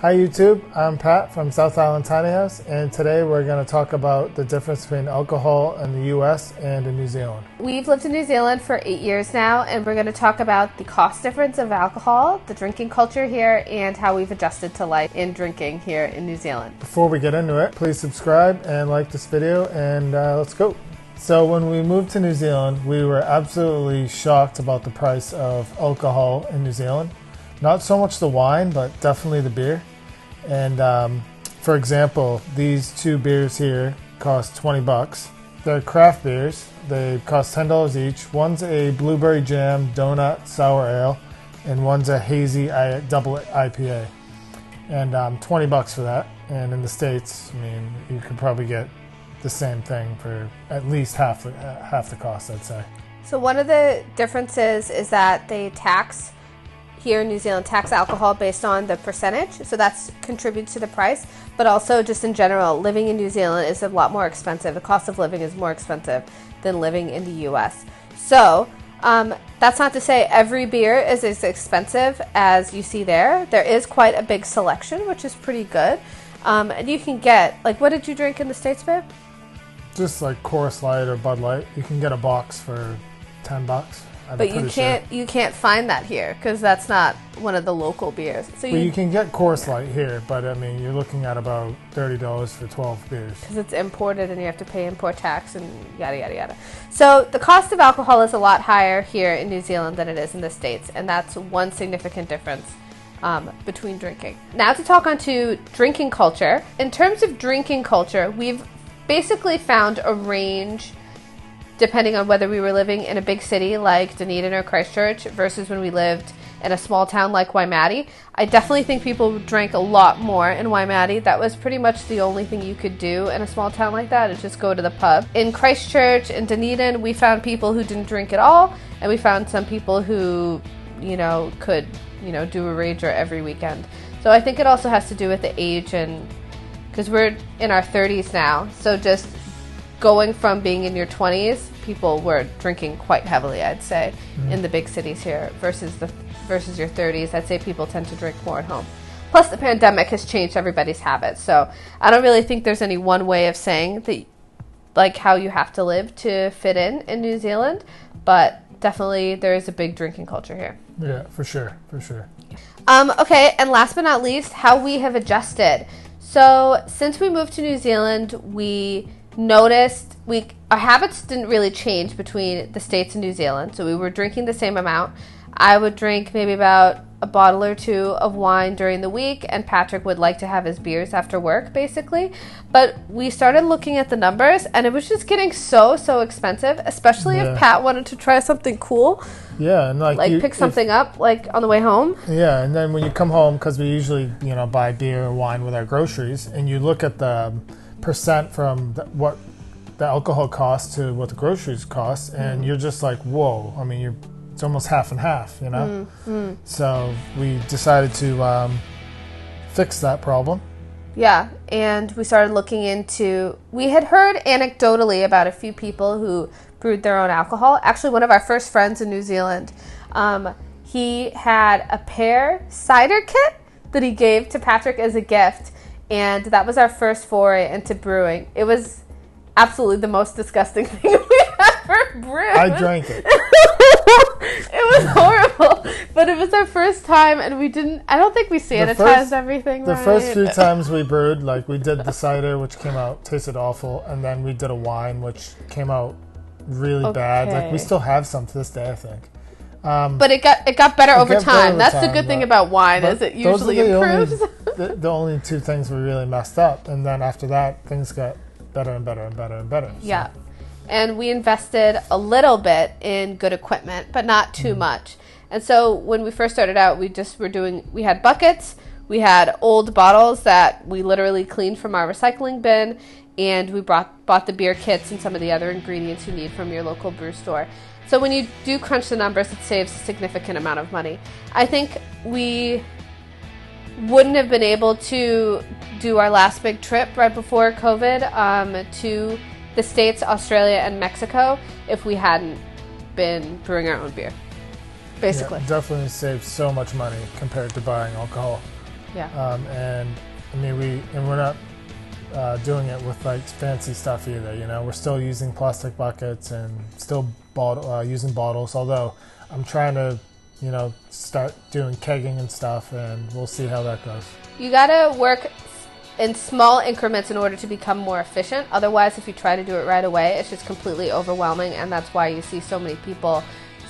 Hi YouTube, I'm Pat from South Island Tiny House, and today we're going to talk about the difference between alcohol in the US and in New Zealand. We've lived in New Zealand for 8 years now, and we're going to talk about the cost difference of alcohol, the drinking culture here, and how we've adjusted to life in drinking here in New Zealand. Before we get into it, please subscribe and like this video, and let's go. So when we moved to New Zealand, we were absolutely shocked about the price of alcohol in New Zealand. Not so much the wine, but definitely the beer. And for example, these two beers here cost 20 bucks. They're craft beers. They cost $10 each. One's a blueberry jam donut sour ale, and one's a hazy double IPA. And 20 bucks for that. And in the States, I mean, you could probably get the same thing for at least half the cost, I'd say. So one of the differences is that they tax here in New Zealand, tax alcohol based on the percentage, so that's contributes to the price, but also just in general, living in New Zealand is a lot more expensive. The cost of living is more expensive than living in the US. So that's not to say every beer is as expensive as you see there. There is quite a big selection, which is pretty good. And you can get, like, what did you drink in the States, babe? Just like Coors Light or Bud Light. You can get a box for 10 bucks. But you can't find that here because that's not one of the local beers. So you can get Coors Light here, but I mean you're looking at about $30 for 12 beers. Because it's imported and you have to pay import tax and yada yada yada. So the cost of alcohol is a lot higher here in New Zealand than it is in the States, and that's one significant difference between drinking. Now to talk on to drinking culture. In terms of drinking culture, we've basically found a range depending on whether we were living in a big city like Dunedin or Christchurch versus when we lived in a small town like Waimate. I definitely think people drank a lot more in Waimate. That was pretty much the only thing you could do in a small town like that, is just go to the pub. In Christchurch and Dunedin, we found people who didn't drink at all, and we found some people who, could, do a rager every weekend. So I think it also has to do with the age, and because we're in our 30s now, so just going from being in your 20s, people were drinking quite heavily, I'd say, in the big cities here versus your 30s. I'd say people tend to drink more at home. Plus, the pandemic has changed everybody's habits. So I don't really think there's any one way of saying that, like, how you have to live to fit in New Zealand. But definitely there is a big drinking culture here. Yeah, for sure. Okay, and last but not least, how we have adjusted. So since we moved to New Zealand, we noticed our habits didn't really change between the States and New Zealand. So we were drinking the same amount. I would drink maybe about a bottle or two of wine during the week, and Patrick would like to have his beers after work, basically. But we started looking at the numbers, and it was just getting so expensive, especially if Pat wanted to try something cool. Yeah, and pick something up like on the way home. Yeah, and then when you come home, because we usually buy beer or wine with our groceries, and you look at the percent from what the alcohol costs to what the groceries cost, and you're just like, whoa. I mean, it's almost half and half, So we decided to fix that problem. Yeah, and we started looking into, we had heard anecdotally about a few people who brewed their own alcohol. Actually, one of our first friends in New Zealand, he had a pear cider kit that he gave to Patrick as a gift. And that was our first foray into brewing. It was absolutely the most disgusting thing we ever brewed. I drank it. It was horrible. But it was our first time, and I don't think we sanitized everything right. The first few times we brewed, we did the cider, which tasted awful. And then we did a wine, which came out really bad. We still have some to this day, I think. But it got better over time. That's the good thing about wine, is it usually improves. The only two things we really messed up, and then after that, things got better and better and better and better. So. Yeah, and we invested a little bit in good equipment, but not too much. And so when we first started out, we had buckets, we had old bottles that we literally cleaned from our recycling bin, and we bought the beer kits and some of the other ingredients you need from your local brew store. So when you do crunch the numbers, it saves a significant amount of money. I think we wouldn't have been able to do our last big trip right before COVID to the States, Australia, and Mexico if we hadn't been brewing our own beer, basically. Yeah, definitely saves so much money compared to buying alcohol. Yeah. And I mean, we're not doing it with like fancy stuff either. You know, we're still using plastic buckets and still using bottles. Although I'm trying to, you know, start doing kegging and stuff, and we'll see how that goes. You gotta work in small increments in order to become more efficient. Otherwise, if you try to do it right away, it's just completely overwhelming, and that's why you see so many people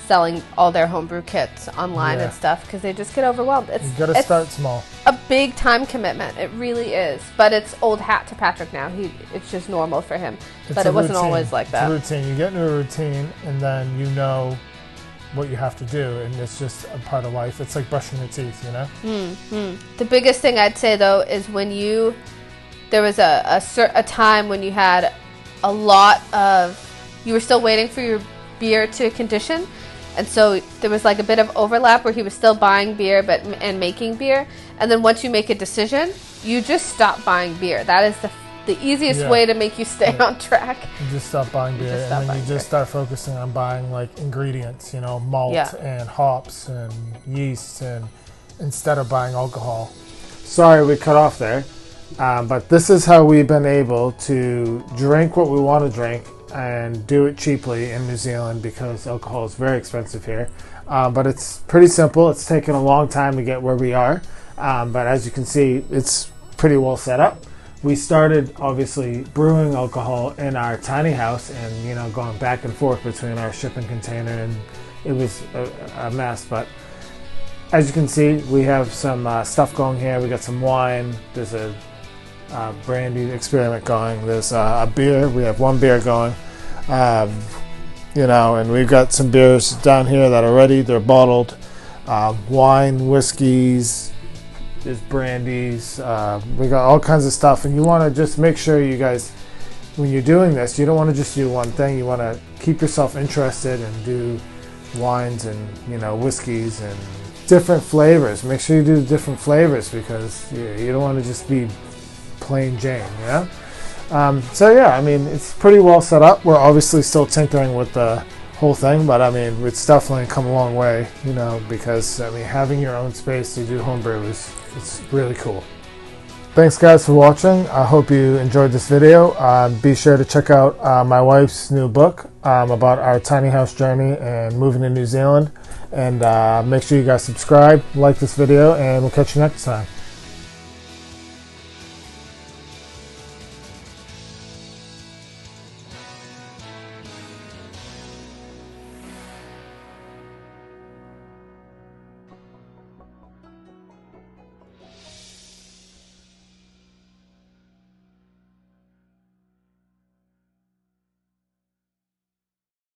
selling all their homebrew kits online and stuff, because they just get overwhelmed. You gotta start small. A big time commitment. It really is. But it's old hat to Patrick now. It's just normal for him. But it wasn't always like that. It's a routine. You get into a routine, and then you know what you have to do, and it's just a part of life. It's like brushing your teeth, you know? The biggest thing I'd say, though, is when there was a time when you had a lot of, you were still waiting for your beer to condition, and so there was like a bit of overlap where he was still buying beer and making beer, and then once you make a decision, you just stop buying beer. That is the easiest way to make you stay on track. You just stop buying beer, and then you just start focusing on buying like ingredients, you know, malt and hops and yeast, and instead of buying alcohol. Sorry we cut off there, but this is how we've been able to drink what we want to drink and do it cheaply in New Zealand, because alcohol is very expensive here. But it's pretty simple. It's taken a long time to get where we are, but as you can see, it's pretty well set up. We started obviously brewing alcohol in our tiny house, and you know, going back and forth between our shipping container, and it was a mess. But as you can see, we have some stuff going here. We got some wine. There's a brandy experiment going. There's a beer. We have one beer going. You know, and we've got some beers down here that are ready. They're bottled. Wine, whiskeys. There's brandies, we got all kinds of stuff, and you want to just make sure you guys, when you're doing this, you don't want to just do one thing. You want to keep yourself interested and do wines and, you know, whiskeys and different flavors. Make sure you do different flavors, because you don't want to just be plain Jane, you know? So yeah, I mean, it's pretty well set up. We're obviously still tinkering with the whole thing, but I mean, it's definitely come a long way, you know, because I mean, having your own space to do homebrew it's really cool. Thanks guys for watching. I hope you enjoyed this video. Be sure to check out my wife's new book about our tiny house journey and moving to New Zealand, and make sure you guys subscribe, like this video, and we'll catch you next time.